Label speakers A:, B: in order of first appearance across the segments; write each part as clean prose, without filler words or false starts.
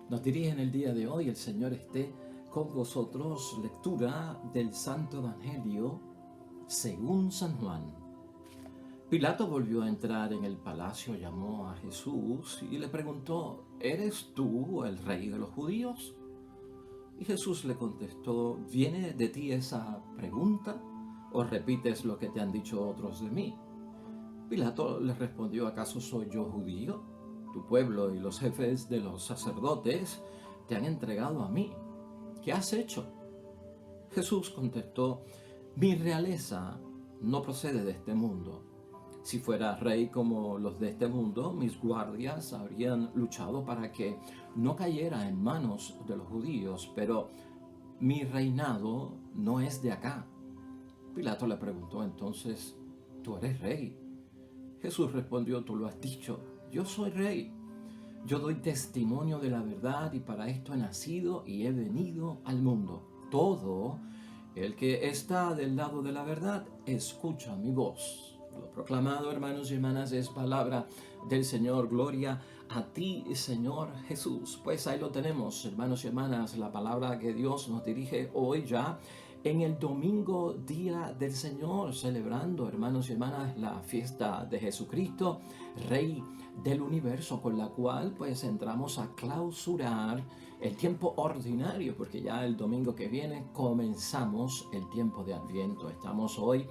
A: Nos dirige en el día de hoy, el Señor esté con vosotros. Lectura del Santo Evangelio según San Juan. Pilato volvió a entrar en el palacio, llamó a Jesús y le preguntó: ¿Eres tú el rey de los judíos? Y Jesús le contestó: ¿viene de ti esa pregunta o repites lo que te han dicho otros de mí? Pilato le respondió: ¿acaso soy yo judío? Tu pueblo y los jefes de los sacerdotes te han entregado a mí. ¿Qué has hecho? Jesús contestó: mi realeza no procede de este mundo. Si fuera rey como los de este mundo, mis guardias habrían luchado para que no cayera en manos de los judíos, pero mi reinado no es de acá. Pilato le preguntó entonces: ¿tú eres rey? Jesús respondió: tú lo has dicho, yo soy rey. Yo doy testimonio de la verdad y para esto he nacido y he venido al mundo. Todo el que está del lado de la verdad escucha mi voz. Lo proclamado, hermanos y hermanas, es palabra del Señor. Gloria a ti, Señor Jesús. Pues ahí lo tenemos, hermanos y hermanas, la palabra que Dios nos dirige hoy ya en el domingo, día del Señor, celebrando, hermanos y hermanas, la fiesta de Jesucristo, Rey del universo, con la cual pues entramos a clausurar el tiempo ordinario, porque ya el domingo que viene comenzamos el tiempo de Adviento. Estamos hoy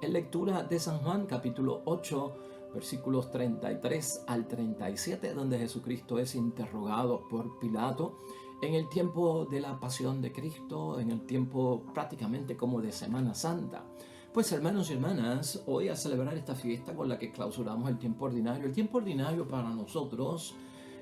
A: en lectura de San Juan, capítulo 8, versículos 33 al 37, donde Jesucristo es interrogado por Pilato en el tiempo de la pasión de Cristo, en el tiempo prácticamente como de Semana Santa. Pues hermanos y hermanas, hoy a celebrar esta fiesta con la que clausuramos el tiempo ordinario para nosotros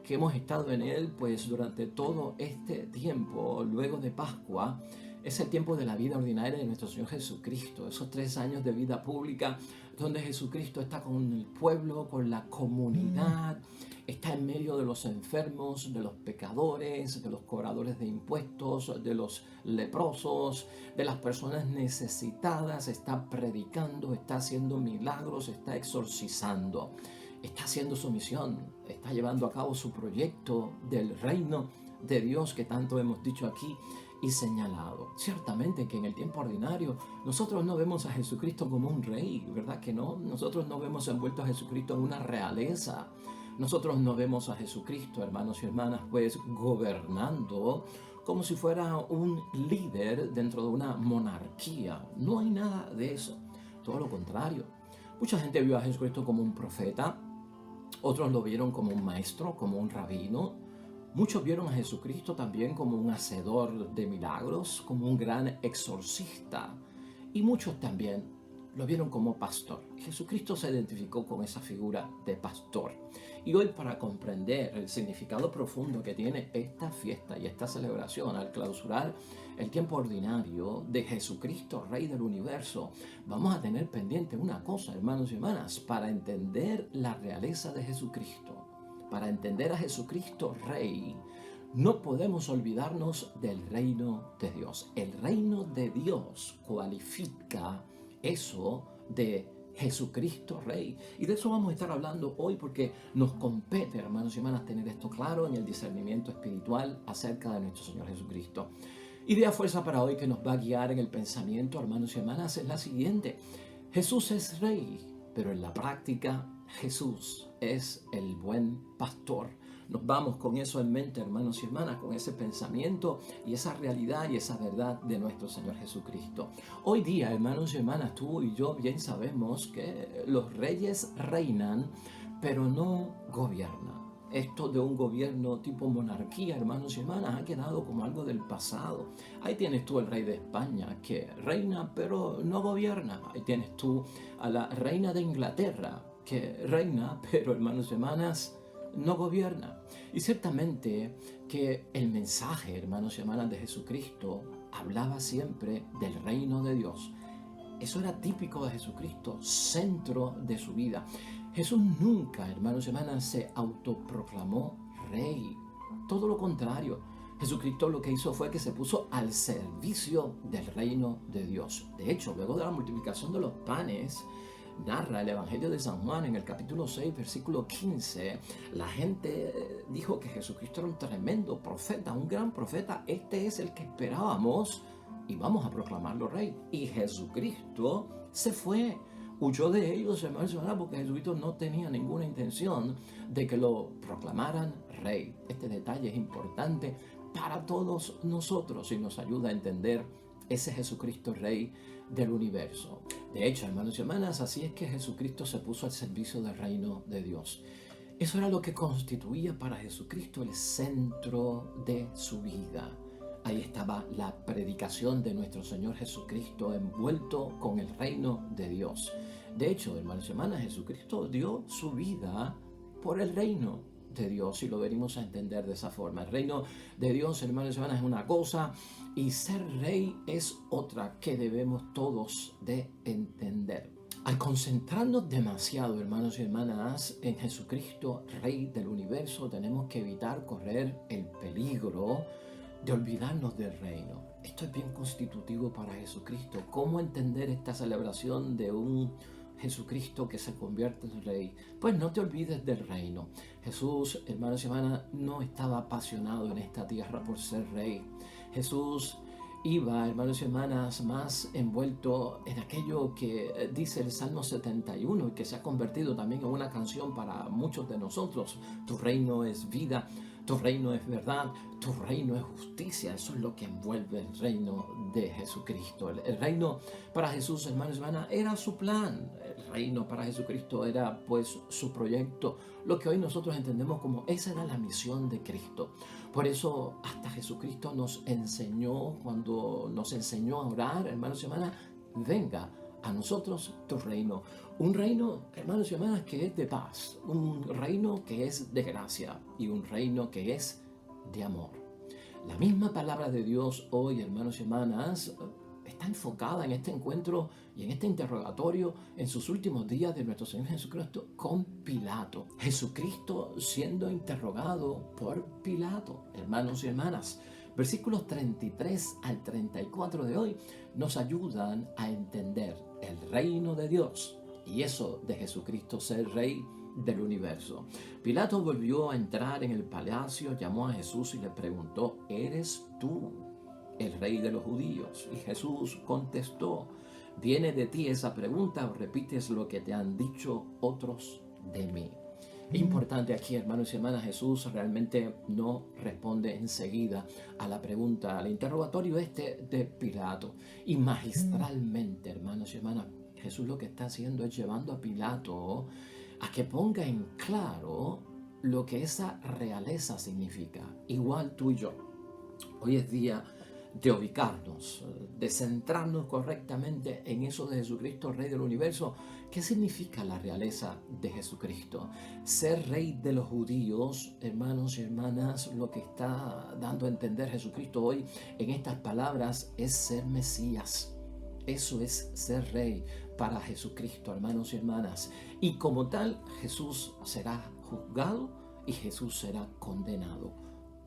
A: que hemos estado en él pues durante todo este tiempo, luego de Pascua, es el tiempo de la vida ordinaria de nuestro Señor Jesucristo, esos 3 años de vida pública donde Jesucristo está con el pueblo, con la comunidad, está en medio de los enfermos, de los pecadores, de los cobradores de impuestos, de los leprosos, de las personas necesitadas, está predicando, está haciendo milagros, está exorcizando, está haciendo su misión, está llevando a cabo su proyecto del reino de Dios que tanto hemos dicho aquí y señalado. Ciertamente que en el tiempo ordinario nosotros no vemos a Jesucristo como un rey, ¿verdad que no? Nosotros no vemos envuelto a Jesucristo en una realeza. Nosotros no vemos a Jesucristo, hermanos y hermanas, pues gobernando como si fuera un líder dentro de una monarquía. No hay nada de eso, todo lo contrario. Mucha gente vio a Jesucristo como un profeta, otros lo vieron como un maestro, como un rabino. Muchos vieron a Jesucristo también como un hacedor de milagros, como un gran exorcista. Y muchos también lo vieron como pastor. Jesucristo se identificó con esa figura de pastor. Y hoy, para comprender el significado profundo que tiene esta fiesta y esta celebración al clausurar el tiempo ordinario de Jesucristo, Rey del universo, vamos a tener pendiente una cosa, hermanos y hermanas, para entender la realeza de Jesucristo. Para entender a Jesucristo Rey, no podemos olvidarnos del reino de Dios. El reino de Dios cualifica eso de Jesucristo Rey. Y de eso vamos a estar hablando hoy porque nos compete, hermanos y hermanas, tener esto claro en el discernimiento espiritual acerca de nuestro Señor Jesucristo. Idea fuerza para hoy que nos va a guiar en el pensamiento, hermanos y hermanas, es la siguiente. Jesús es Rey, pero en la práctica Jesús es el buen pastor. Nos vamos con eso en mente, hermanos y hermanas, con ese pensamiento y esa realidad y esa verdad de nuestro Señor Jesucristo. Hoy día, hermanos y hermanas, tú y yo bien sabemos que los reyes reinan, pero no gobiernan. Esto de un gobierno tipo monarquía, hermanos y hermanas, ha quedado como algo del pasado. Ahí tienes tú el rey de España que reina pero no gobierna. Ahí tienes tú a la reina de Inglaterra que reina pero, hermanos y hermanas, no gobierna. Y ciertamente que el mensaje, hermanos y hermanas, de Jesucristo hablaba siempre del reino de Dios. Eso era típico de Jesucristo, centro de su vida. Jesús nunca, hermanos y hermanas, se autoproclamó rey. Todo lo contrario. Jesucristo lo que hizo fue que se puso al servicio del reino de Dios. De hecho, luego de la multiplicación de los panes, narra el Evangelio de San Juan en el capítulo 6, versículo 15. La gente dijo que Jesucristo era un tremendo profeta, un gran profeta. Este es el que esperábamos y vamos a proclamarlo rey. Y Jesucristo se fue. Huyó de ellos, hermanos, porque Jesucristo no tenía ninguna intención de que lo proclamaran rey. Este detalle es importante para todos nosotros y nos ayuda a entender ese Jesucristo rey del universo. De hecho, hermanos y hermanas, así es que Jesucristo se puso al servicio del reino de Dios. Eso era lo que constituía para Jesucristo el centro de su vida. Ahí estaba la predicación de nuestro Señor Jesucristo envuelto con el reino de Dios. De hecho, hermanos y hermanas, Jesucristo dio su vida por el reino de Dios y lo venimos a entender de esa forma. El reino de Dios, hermanos y hermanas, es una cosa y ser rey es otra que debemos todos de entender. Al concentrarnos demasiado, hermanos y hermanas, en Jesucristo, Rey del universo, tenemos que evitar correr el peligro de olvidarnos del reino. Esto es bien constitutivo para Jesucristo. ¿Cómo entender esta celebración de un Jesucristo que se convierte en rey? Pues no te olvides del reino. Jesús, hermanos y hermanas, no estaba apasionado en esta tierra por ser rey. Jesús iba, hermanos y hermanas, más envuelto en aquello que dice el Salmo 71 y que se ha convertido también en una canción para muchos de nosotros. Tu reino es vida, tu reino es verdad, tu reino es justicia. Eso es lo que envuelve el reino de Jesucristo. El reino para Jesús, hermanos y hermanas, era su plan. El reino para Jesucristo era pues su proyecto. Lo que hoy nosotros entendemos como esa era la misión de Cristo. Por eso hasta Jesucristo nos enseñó, cuando nos enseñó a orar, hermanos y hermanas, venga a nosotros tu reino. Un reino, hermanos y hermanas, que es de paz, un reino que es de gracia y un reino que es de amor. La misma palabra de Dios hoy, hermanos y hermanas, está enfocada en este encuentro y en este interrogatorio en sus últimos días de nuestro Señor Jesucristo con Pilato. Jesucristo siendo interrogado por Pilato, hermanos y hermanas. Versículos 33 al 34 de hoy nos ayudan a entender el reino de Dios y eso de Jesucristo ser rey del universo. Pilato volvió a entrar en el palacio, llamó a Jesús y le preguntó: ¿eres tú el rey de los judíos? Y Jesús contestó: ¿viene de ti esa pregunta o repites lo que te han dicho otros de mí? Importante aquí, hermanos y hermanas, Jesús realmente no responde enseguida a la pregunta, al interrogatorio de Pilato. Y magistralmente, hermanos y hermanas, Jesús lo que está haciendo es llevando a Pilato a que ponga en claro lo que esa realeza significa. Igual tú y yo. Hoy es día de ubicarnos, de centrarnos correctamente en eso de Jesucristo, Rey del universo. ¿Qué significa la realeza de Jesucristo? Ser Rey de los judíos, hermanos y hermanas, lo que está dando a entender Jesucristo hoy en estas palabras es ser Mesías. Eso es ser Rey para Jesucristo, hermanos y hermanas. Y como tal, Jesús será juzgado y Jesús será condenado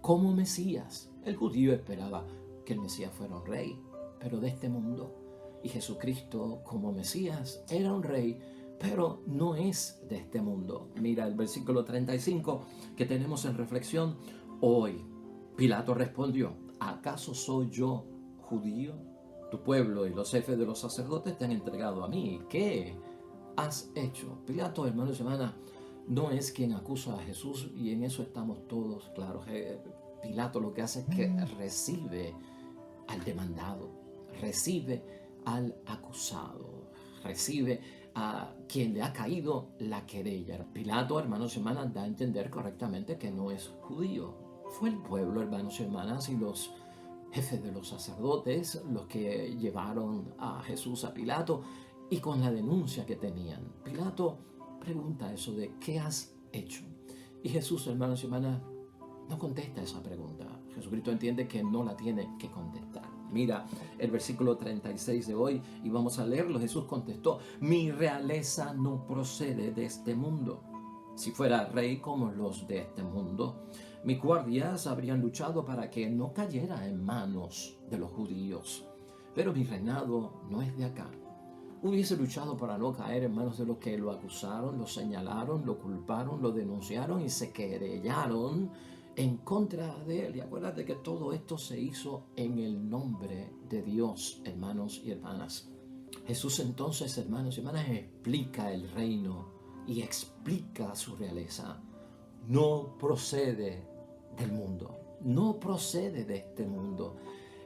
A: como Mesías. El judío esperaba que el Mesías fuera un rey, pero de este mundo. Y Jesucristo como Mesías era un rey, pero no es de este mundo. Mira el versículo 35 que tenemos en reflexión hoy. Pilato respondió: ¿acaso soy yo judío? Tu pueblo y los jefes de los sacerdotes te han entregado a mí. ¿Qué has hecho? Pilato, hermanos y hermanas, no es quien acusa a Jesús y en eso estamos todos claros. Pilato lo que hace es que recibe al demandado, recibe al acusado, recibe a quien le ha caído la querella. Pilato, hermanos y hermanas, da a entender correctamente que no es judío. Fue el pueblo, hermanos y hermanas, y los jefes de los sacerdotes los que llevaron a Jesús a Pilato y con la denuncia que tenían. Pilato pregunta eso de ¿qué has hecho? Y Jesús, hermanos y hermanas, no contesta esa pregunta. Jesucristo entiende que no la tiene que contestar. Mira el versículo 36 de hoy y vamos a leerlo. Jesús contestó: mi realeza no procede de este mundo. Si fuera rey como los de este mundo, mis guardias habrían luchado para que no cayera en manos de los judíos. Pero mi reinado no es de acá. hubiese luchado para no caer en manos de los que lo acusaron, lo señalaron, lo culparon, lo denunciaron y se querellaron en contra de él. Y acuérdate que todo esto se hizo en el nombre de Dios, hermanos y hermanas. Jesús entonces, hermanos y hermanas, explica el reino y explica su realeza. No procede del mundo, no procede de este mundo,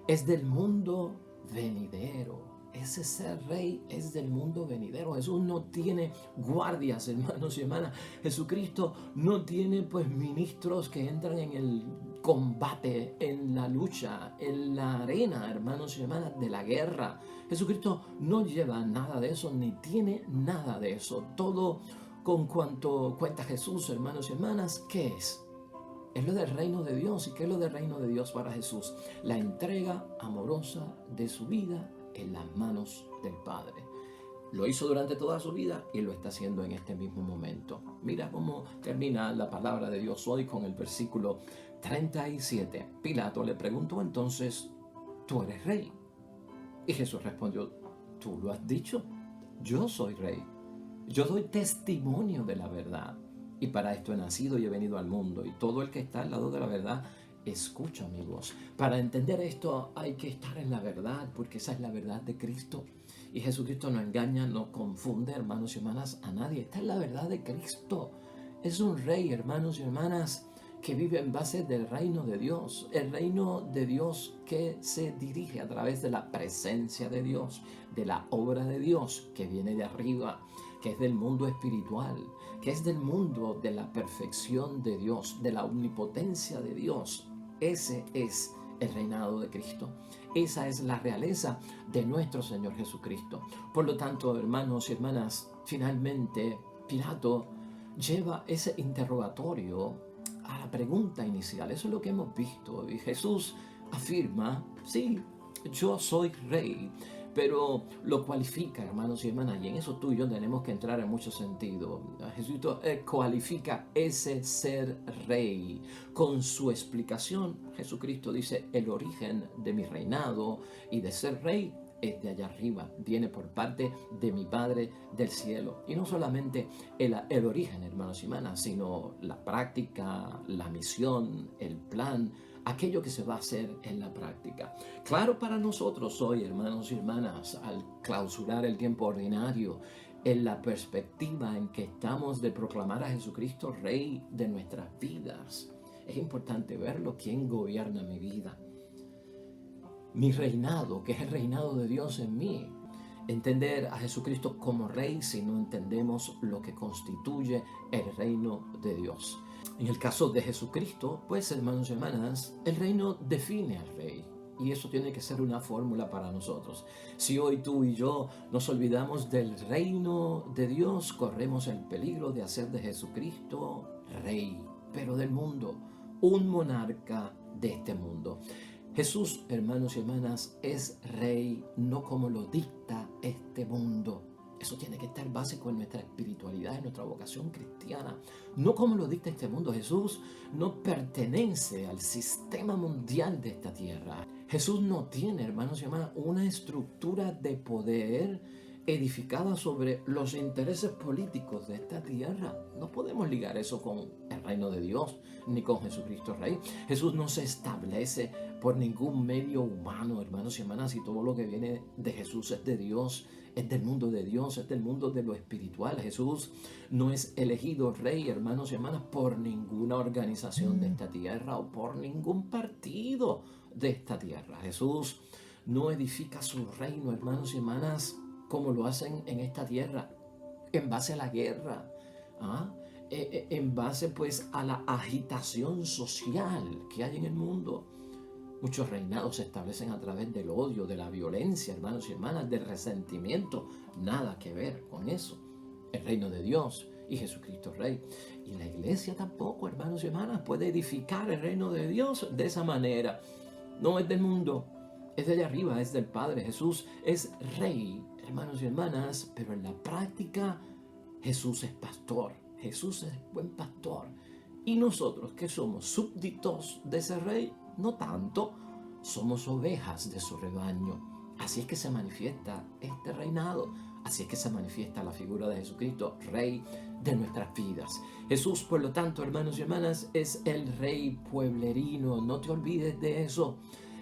A: es del mundo venidero. Ese ser rey es del mundo venidero. Jesús no tiene guardias, hermanos y hermanas. Jesucristo no tiene pues ministros que entran en el combate, en la lucha, en la arena, hermanos y hermanas, de la guerra. Jesucristo no lleva nada de eso, ni tiene nada de eso. Todo con cuanto cuenta Jesús, hermanos y hermanas, ¿qué es? Es lo del reino de Dios. ¿Y qué es lo del reino de Dios para Jesús? La entrega amorosa de su vida en las manos del Padre. Lo hizo durante toda su vida y lo está haciendo en este mismo momento. Mira cómo termina la palabra de Dios hoy con el versículo 37. Pilato le preguntó entonces, ¿tú eres rey? Y Jesús respondió, tú lo has dicho, yo soy rey. Yo doy testimonio de la verdad. Y para esto he nacido y he venido al mundo. Y todo el que está al lado de la verdad escucha mi voz. Para entender esto hay que estar en la verdad, porque esa es la verdad de Cristo. Y Jesucristo no engaña, no confunde, hermanos y hermanas, a nadie. Esta es la verdad de Cristo. Es un rey, hermanos y hermanas, que vive en base del reino de Dios. El reino de Dios que se dirige a través de la presencia de Dios, de la obra de Dios que viene de arriba, que es del mundo espiritual, que es del mundo de la perfección de Dios, de la omnipotencia de Dios. Ese es el reinado de Cristo. Esa es la realeza de nuestro Señor Jesucristo. Por lo tanto, hermanos y hermanas, finalmente Pilato lleva ese interrogatorio a la pregunta inicial. Eso es lo que hemos visto. Y Jesús afirma, sí, yo soy rey, pero lo cualifica, hermanos y hermanas, y en eso tú y yo tenemos que entrar en mucho sentido. Jesucristo cualifica ese ser rey con su explicación. Jesucristo dice, el origen de mi reinado y de ser rey es de allá arriba, viene por parte de mi Padre del cielo. Y no solamente el origen, hermanos y hermanas, sino la práctica, la misión, el plan, aquello que se va a hacer en la práctica. Claro para nosotros hoy, hermanos y hermanas, al clausurar el tiempo ordinario, en la perspectiva en que estamos de proclamar a Jesucristo Rey de nuestras vidas, es importante verlo, quién gobierna mi vida. Mi reinado, que es el reinado de Dios en mí. Entender a Jesucristo como Rey si no entendemos lo que constituye el reino de Dios. En el caso de Jesucristo, pues hermanos y hermanas, el reino define al Rey. Y eso tiene que ser una fórmula para nosotros. Si hoy tú y yo nos olvidamos del reino de Dios, corremos el peligro de hacer de Jesucristo Rey, pero del mundo, un monarca de este mundo. Jesús, hermanos y hermanas, es Rey no como lo dicta este mundo. Eso tiene que estar básico en nuestra espiritualidad, en nuestra vocación cristiana. No como lo dicta este mundo. Jesús no pertenece al sistema mundial de esta tierra. Jesús no tiene, hermanos y hermanas, una estructura de poder edificada sobre los intereses políticos de esta tierra. No podemos ligar eso con el reino de Dios, ni con Jesucristo Rey. Jesús no se establece por ningún medio humano, hermanos y hermanas, y todo lo que viene de Jesús es de Dios, es del mundo de Dios, es del mundo de lo espiritual. Jesús no es elegido Rey, hermanos y hermanas, por ninguna organización de esta tierra o por ningún partido de esta tierra. Jesús no edifica su reino, hermanos y hermanas, como lo hacen en esta tierra, en base a la guerra, en base pues a la agitación social que hay en el mundo. Muchos reinados se establecen a través del odio, de la violencia, hermanos y hermanas, del resentimiento. Nada que ver con eso. El reino de Dios y Jesucristo Rey. Y la iglesia tampoco, hermanos y hermanas, puede edificar el reino de Dios de esa manera. No es del mundo, es de allá arriba, es del Padre. Jesús es Rey, hermanos y hermanas, pero en la práctica Jesús es pastor. Jesús es buen pastor. Y nosotros, que somos súbditos de ese Rey, no tanto, somos ovejas de su rebaño. Así es que se manifiesta este reinado Así es que se manifiesta la figura de Jesucristo, Rey de nuestras vidas. Jesús, por lo tanto, hermanos y hermanas, es el Rey pueblerino. No te olvides de eso,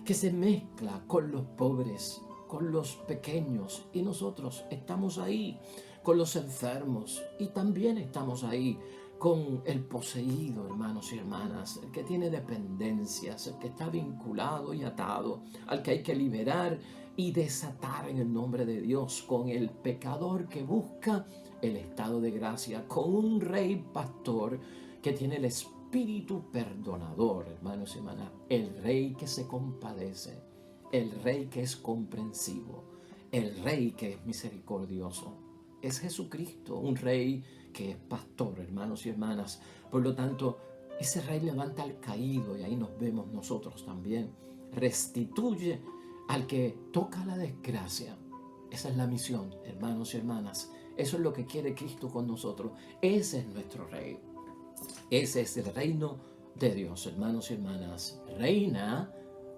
A: que se mezcla con los pobres, con los pequeños. Y nosotros estamos ahí con los enfermos y también estamos ahí con el poseído, hermanos y hermanas, el que tiene dependencias, el que está vinculado y atado, al que hay que liberar y desatar en el nombre de Dios, con el pecador que busca el estado de gracia, con un rey pastor que tiene el espíritu perdonador, hermanos y hermanas, el rey que se compadece, el rey que es comprensivo, el rey que es misericordioso. Es Jesucristo, un rey que es pastor, hermanos y hermanas. Por lo tanto, ese rey levanta al caído, y ahí nos vemos nosotros también. Restituye al que toca la desgracia. Esa es la misión, hermanos y hermanas. Eso es lo que quiere Cristo con nosotros. Ese es nuestro rey. Ese es el reino de Dios, hermanos y hermanas. Reina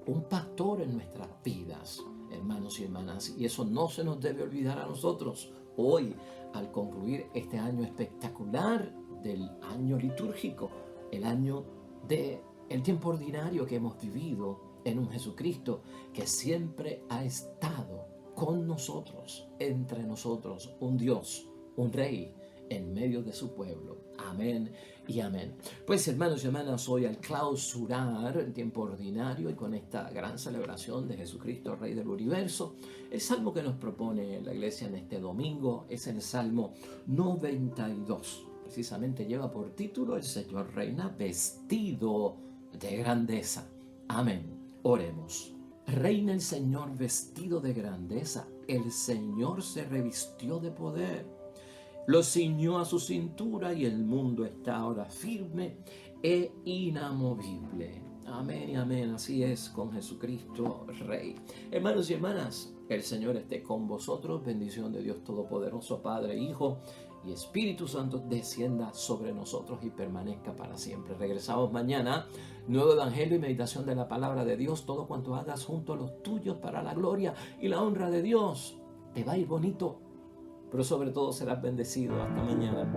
A: un pastor en nuestras vidas, hermanos y hermanas. Y eso no se nos debe olvidar a nosotros. Hoy, al concluir este año espectacular del año litúrgico, el año del tiempo ordinario que hemos vivido en un Jesucristo que siempre ha estado con nosotros, entre nosotros, un Dios, un Rey en medio de su pueblo. Amén y amén. Pues hermanos y hermanas, hoy al clausurar el tiempo ordinario y con esta gran celebración de Jesucristo, Rey del Universo, el salmo que nos propone la iglesia en este domingo es el Salmo 92. Precisamente lleva por título: El Señor reina vestido de grandeza. Amén. Oremos. Reina el Señor vestido de grandeza. El Señor se revistió de poder. Lo ciñó a su cintura y el mundo está ahora firme e inamovible. Amén y amén. Así es con Jesucristo Rey. Hermanos y hermanas, el Señor esté con vosotros. Bendición de Dios Todopoderoso, Padre, Hijo y Espíritu Santo, descienda sobre nosotros y permanezca para siempre. Regresamos mañana. Nuevo Evangelio y meditación de la palabra de Dios. Todo cuanto hagas junto a los tuyos para la gloria y la honra de Dios. Te va a ir bonito, pero sobre todo serás bendecido. Hasta mañana.